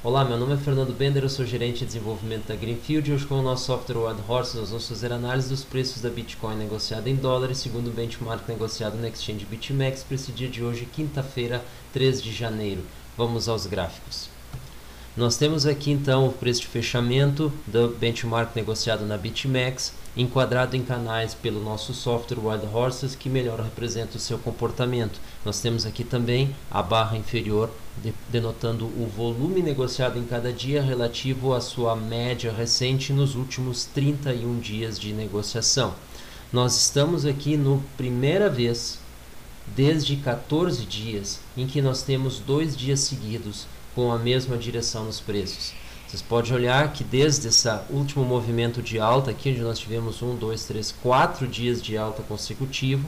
Olá, meu nome é Fernando Bender, eu sou gerente de desenvolvimento da Greenfield e hoje com o nosso software Wild Horse nós vamos fazer análise dos preços da Bitcoin negociada em dólares segundo o benchmark negociado no Exchange BitMEX para esse dia de hoje, quinta-feira, 3 de janeiro. Vamos aos gráficos. Nós temos aqui então o preço de fechamento do benchmark negociado na BitMEX, enquadrado em canais pelo nosso software Wild Horses, que melhor representa o seu comportamento. Nós temos aqui também a barra inferior denotando o volume negociado em cada dia relativo à sua média recente nos últimos 31 dias de negociação. Nós estamos aqui no primeira vez desde 14 dias em que nós temos 2 dias seguidos com a mesma direção nos preços. Vocês podem olhar que desde esse último movimento de alta aqui, onde nós tivemos 1, 2, 3, 4 dias de alta consecutivo,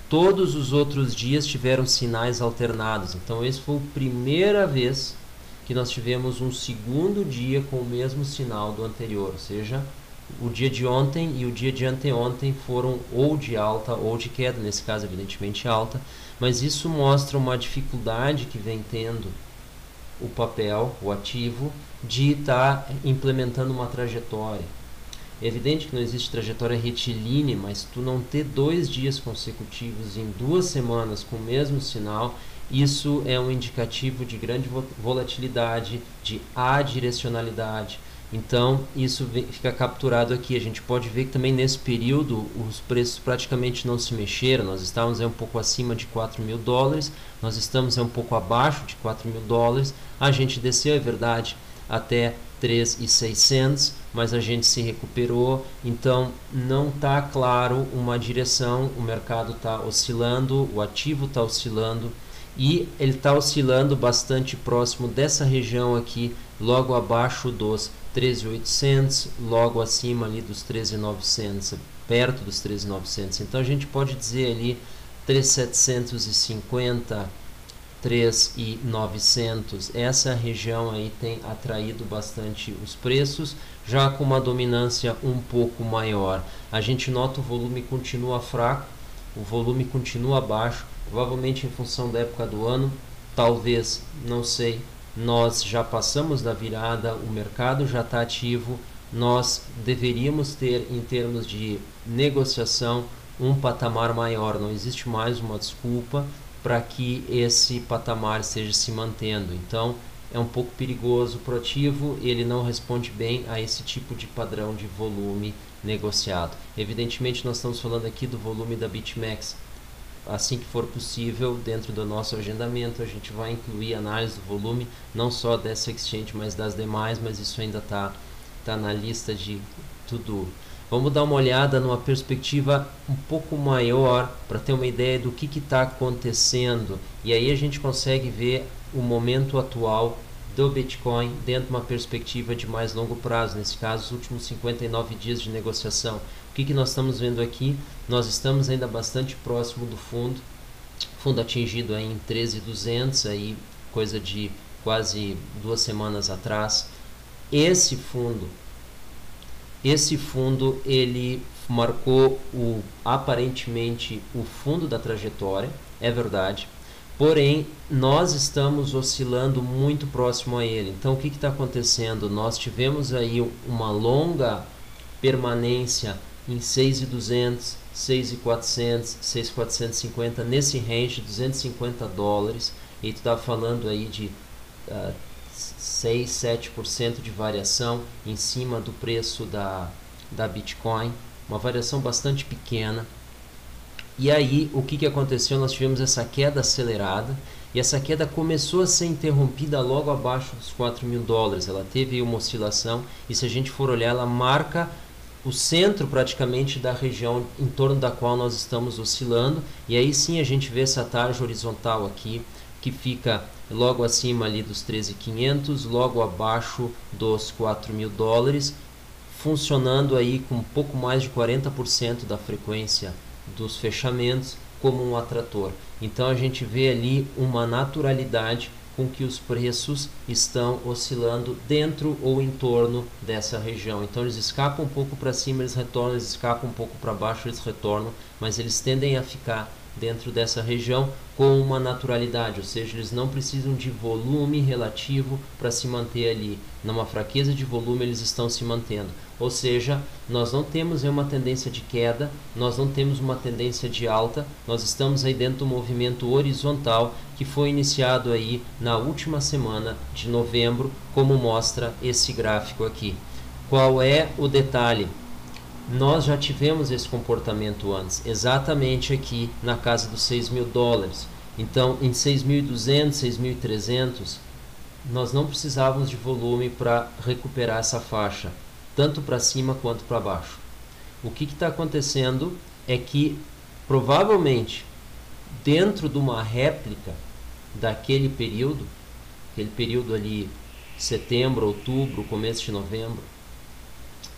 todos os outros dias tiveram sinais alternados. Então esse foi a primeira vez que nós tivemos um segundo dia com o mesmo sinal do anterior, ou seja, o dia de ontem e o dia de anteontem foram ou de alta ou de queda, nesse caso evidentemente alta, mas isso mostra uma dificuldade que vem tendo o papel, o ativo, de estar implementando uma trajetória. É evidente que não existe trajetória retilínea, mas tu não ter 2 dias consecutivos em 2 semanas com o mesmo sinal, isso é um indicativo de grande volatilidade, de adirecionalidade. Então isso fica capturado aqui. A gente pode ver que também nesse período os preços praticamente não se mexeram. Nós estávamos um pouco acima de 4 mil dólares, nós estamos um pouco abaixo de 4 mil dólares. A gente desceu, é verdade, até 3.600, mas a gente se recuperou. Então não está claro uma direção, o mercado está oscilando, o ativo está oscilando e ele está oscilando bastante próximo dessa região aqui, logo abaixo dos 13.800, logo acima ali dos 13.900, perto dos 13.900. Então a gente pode dizer ali 3.750, 3.900. Essa região aí tem atraído bastante os preços, já com uma dominância um pouco maior. A gente nota o volume continua fraco, o volume continua baixo, provavelmente em função da época do ano, talvez, não sei. Nós já passamos da virada, o mercado já está ativo, nós deveríamos ter, em termos de negociação, um patamar maior. Não existe mais uma desculpa para que esse patamar esteja se mantendo. Então, é um pouco perigoso para o ativo, ele não responde bem a esse tipo de padrão de volume negociado. Evidentemente, nós estamos falando aqui do volume da BitMEX. Assim que for possível, dentro do nosso agendamento, a gente vai incluir análise do volume, não só dessa exchange, mas das demais, mas isso ainda está na lista de tudo. Vamos dar uma olhada numa perspectiva um pouco maior, para ter uma ideia do que está acontecendo. E aí a gente consegue ver o momento atual do Bitcoin dentro de uma perspectiva de mais longo prazo, nesse caso os últimos 59 dias de negociação. O que nós estamos vendo aqui? Nós estamos ainda bastante próximo do fundo atingido aí em 13.200, aí coisa de quase 2 semanas atrás. Esse fundo ele marcou aparentemente o fundo da trajetória, é verdade. Porém, nós estamos oscilando muito próximo a ele. Então, o que está acontecendo? Nós tivemos aí uma longa permanência em 6.200, 6.400, 6.450, nesse range, 250 dólares. E tu está falando aí de 6, 7% de variação em cima do preço da Bitcoin. Uma variação bastante pequena. E aí, o que aconteceu? Nós tivemos essa queda acelerada, e essa queda começou a ser interrompida logo abaixo dos 4 mil dólares. Ela teve uma oscilação, e se a gente for olhar, ela marca o centro praticamente da região em torno da qual nós estamos oscilando. E aí sim a gente vê essa tarja horizontal aqui, que fica logo acima ali dos 13.500, logo abaixo dos 4 mil dólares, funcionando aí com um pouco mais de 40% da frequência dos fechamentos como um atrator. Então a gente vê ali uma naturalidade com que os preços estão oscilando dentro ou em torno dessa região. Então eles escapam um pouco para cima, eles retornam, eles escapam um pouco para baixo, eles retornam, mas eles tendem a ficar dentro dessa região com uma naturalidade, ou seja, eles não precisam de volume relativo para se manter ali. Numa fraqueza de volume eles estão se mantendo, ou seja, nós não temos uma tendência de queda, nós não temos uma tendência de alta, nós estamos aí dentro do movimento horizontal que foi iniciado aí na última semana de novembro, como mostra esse gráfico aqui. Qual é o detalhe? Nós já tivemos esse comportamento antes, exatamente aqui na casa dos 6 mil dólares. Então, em 6.200, 6.300, nós não precisávamos de volume para recuperar essa faixa, tanto para cima quanto para baixo. O que está acontecendo é que, provavelmente, dentro de uma réplica daquele período, aquele período ali, setembro, outubro, começo de novembro,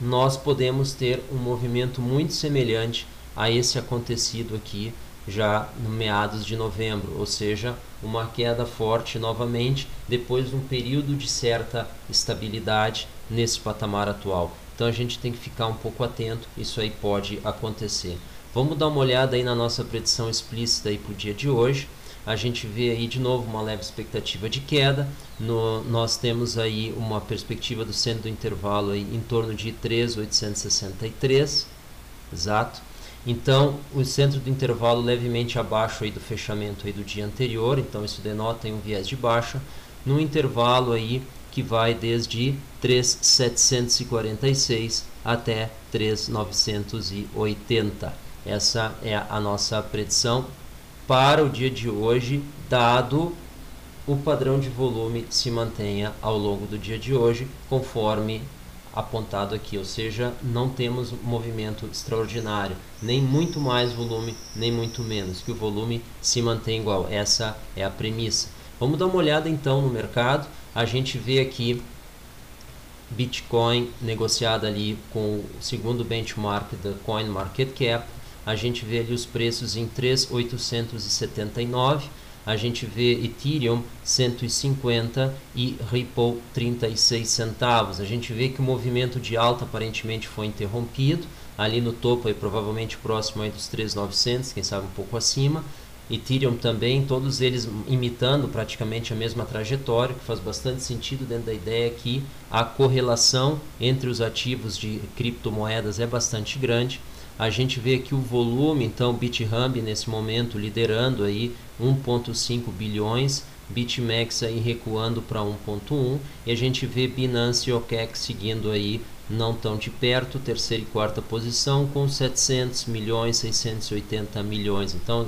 nós podemos ter um movimento muito semelhante a esse acontecido aqui já no meados de novembro, ou seja, uma queda forte novamente depois de um período de certa estabilidade nesse patamar atual. Então a gente tem que ficar um pouco atento, isso aí pode acontecer. Vamos dar uma olhada aí na nossa predição explícita aí para o dia de hoje. A gente vê aí de novo uma leve expectativa de queda. Nós temos aí uma perspectiva do centro do intervalo aí em torno de 3.863, exato. Então o centro do intervalo levemente abaixo aí do fechamento aí do dia anterior, então isso denota um viés de baixa, no intervalo aí que vai desde 3.746 até 3.980. Essa é a nossa predição para o dia de hoje, dado o padrão de volume se mantenha ao longo do dia de hoje, conforme apontado aqui, ou seja, não temos movimento extraordinário, nem muito mais volume, nem muito menos, que o volume se mantém igual. Essa é a premissa. Vamos dar uma olhada então no mercado. A gente vê aqui Bitcoin negociado ali com o segundo benchmark da CoinMarketCap. A gente vê ali os preços em 3.879, a gente vê Ethereum 150 e Ripple 36 centavos. A gente vê que o movimento de alta aparentemente foi interrompido, ali no topo aí, provavelmente próximo aí dos 3.900, quem sabe um pouco acima. Ethereum também, todos eles imitando praticamente a mesma trajetória, que faz bastante sentido dentro da ideia que a correlação entre os ativos de criptomoedas é bastante grande. A gente vê aqui o volume, então BitHub nesse momento liderando aí 1.5 bilhões, BitMEX aí recuando para 1.1, e a gente vê Binance e OKEx seguindo aí não tão de perto, terceira e quarta posição com 700 milhões, 680 milhões. Então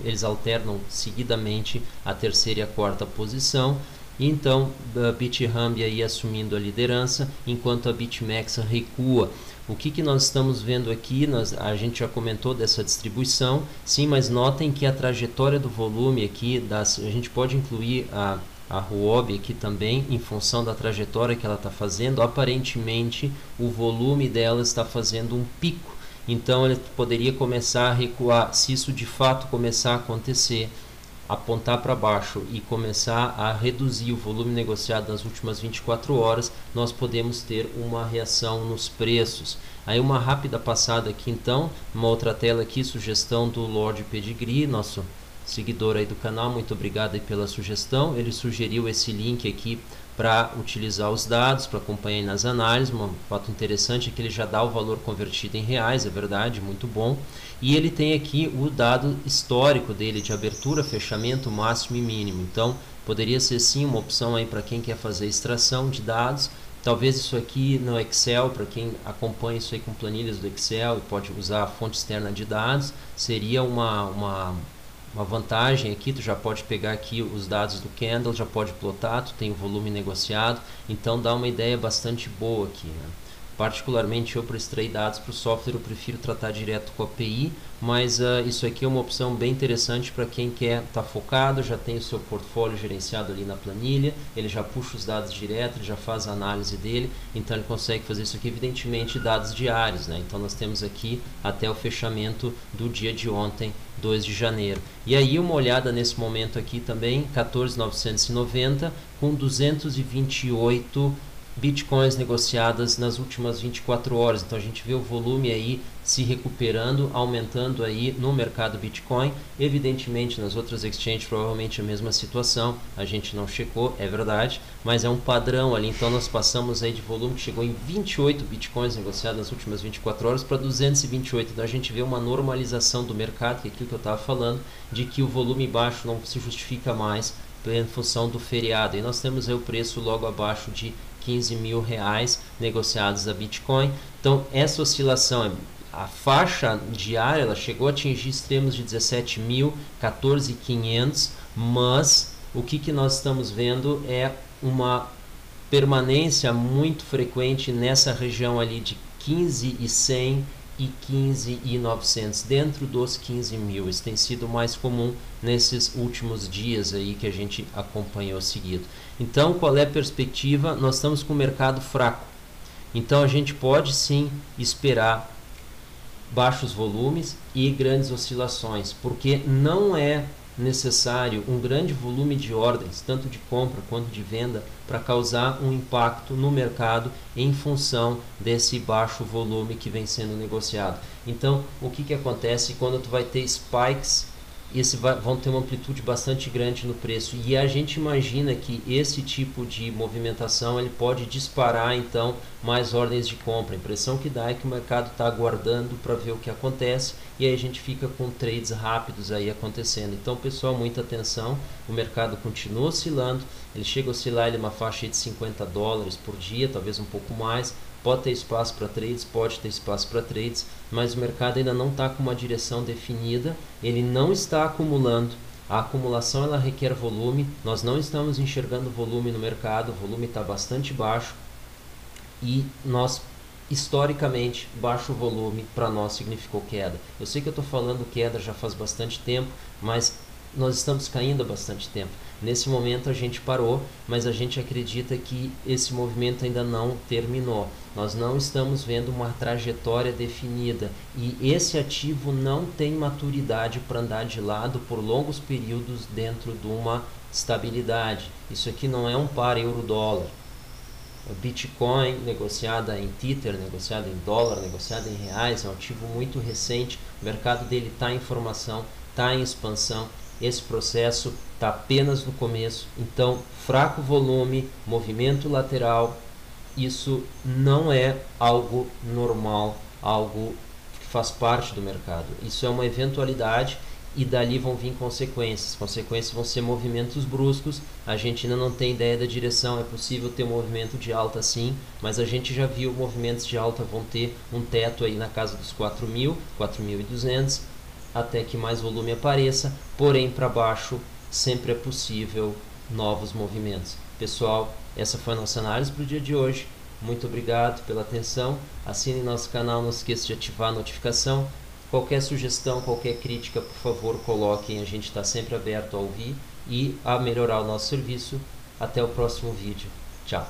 eles alternam seguidamente a terceira e a quarta posição. Então a BitHub aí assumindo a liderança, enquanto a BitMEX recua. O que nós estamos vendo aqui, a gente já comentou dessa distribuição, sim, mas notem que a trajetória do volume aqui, a gente pode incluir a Huobi aqui também, em função da trajetória que ela está fazendo. Aparentemente o volume dela está fazendo um pico, então ele poderia começar a recuar. Se isso de fato começar a acontecer, apontar para baixo e começar a reduzir o volume negociado nas últimas 24 horas, nós podemos ter uma reação nos preços. Aí uma rápida passada aqui então, uma outra tela aqui, sugestão do Lord Pedigree, nosso seguidor aí do canal, muito obrigado aí pela sugestão. Ele sugeriu esse link aqui para utilizar os dados, para acompanhar nas análises. Um fato interessante é que ele já dá o valor convertido em reais, é verdade, muito bom. E ele tem aqui o dado histórico dele de abertura, fechamento, máximo e mínimo. Então poderia ser sim uma opção aí para quem quer fazer extração de dados. Talvez isso aqui no Excel, para quem acompanha isso aí com planilhas do Excel e pode usar a fonte externa de dados, seria uma vantagem aqui. Tu já pode pegar aqui os dados do candle, já pode plotar, tu tem o volume negociado, então dá uma ideia bastante boa aqui, né? Particularmente eu, para extrair dados para o software, eu prefiro tratar direto com a API, mas isso aqui é uma opção bem interessante para quem quer estar focado, já tem o seu portfólio gerenciado ali na planilha, ele já puxa os dados direto, ele já faz a análise dele, então ele consegue fazer isso aqui, evidentemente dados diários, né? Então nós temos aqui até o fechamento do dia de ontem, 2 de janeiro. E aí uma olhada nesse momento aqui também, 14.990 com 228 bitcoins negociadas nas últimas 24 horas. Então a gente vê o volume aí se recuperando, aumentando aí no mercado Bitcoin. Evidentemente nas outras exchanges provavelmente a mesma situação, a gente não checou, é verdade, mas é um padrão ali. Então nós passamos aí de volume que chegou em 28 bitcoins negociados nas últimas 24 horas para 228. Então a gente vê uma normalização do mercado, que é aquilo que eu estava falando, de que o volume baixo não se justifica mais em função do feriado. E nós temos aí o preço logo abaixo de 15 mil reais negociados a Bitcoin. Então essa oscilação, a faixa diária, ela chegou a atingir extremos de 17 mil, 14.500, mas o que nós estamos vendo é uma permanência muito frequente nessa região ali de 15.100 e 15.900, dentro dos 15 mil. Isso tem sido mais comum nesses últimos dias aí que a gente acompanhou seguido. Então, qual é a perspectiva? Nós estamos com o mercado fraco. Então, a gente pode sim esperar baixos volumes e grandes oscilações, porque não é necessário um grande volume de ordens, tanto de compra quanto de venda, para causar um impacto no mercado em função desse baixo volume que vem sendo negociado. Então, o que acontece quando tu vai ter spikes? Vão ter uma amplitude bastante grande no preço, e a gente imagina que esse tipo de movimentação ele pode disparar então mais ordens de compra. A impressão que dá é que o mercado está aguardando para ver o que acontece, e aí a gente fica com trades rápidos aí acontecendo. Então, pessoal, muita atenção, o mercado continua oscilando, ele chega a oscilar uma faixa de 50 dólares por dia, talvez um pouco mais. Pode ter espaço para trades, pode ter espaço para trades, mas o mercado ainda não está com uma direção definida, ele não está acumulando. A acumulação ela requer volume, nós não estamos enxergando volume no mercado, o volume está bastante baixo, e nós, historicamente, baixo volume para nós significou queda. Eu sei que eu estou falando queda já faz bastante tempo, mas nós estamos caindo há bastante tempo. Nesse momento a gente parou, mas a gente acredita que esse movimento ainda não terminou. Nós não estamos vendo uma trajetória definida, e esse ativo não tem maturidade para andar de lado por longos períodos dentro de uma estabilidade. Isso aqui não é um par euro-dólar. O Bitcoin negociada em Tether, negociada em dólar, negociada em reais, é um ativo muito recente, o mercado dele está em formação, está em expansão. Esse processo está apenas no começo, então fraco volume, movimento lateral, isso não é algo normal, algo que faz parte do mercado. Isso é uma eventualidade, e dali vão vir consequências. Consequências vão ser movimentos bruscos. A gente ainda não tem ideia da direção, é possível ter um movimento de alta sim, mas a gente já viu movimentos de alta vão ter um teto aí na casa dos 4.000, 4.200, até que mais volume apareça, porém para baixo sempre é possível novos movimentos. Pessoal, essa foi a nossa análise para o dia de hoje. Muito obrigado pela atenção. Assine nosso canal, não esqueça de ativar a notificação. Qualquer sugestão, qualquer crítica, por favor, coloquem. A gente está sempre aberto a ouvir e a melhorar o nosso serviço. Até o próximo vídeo. Tchau.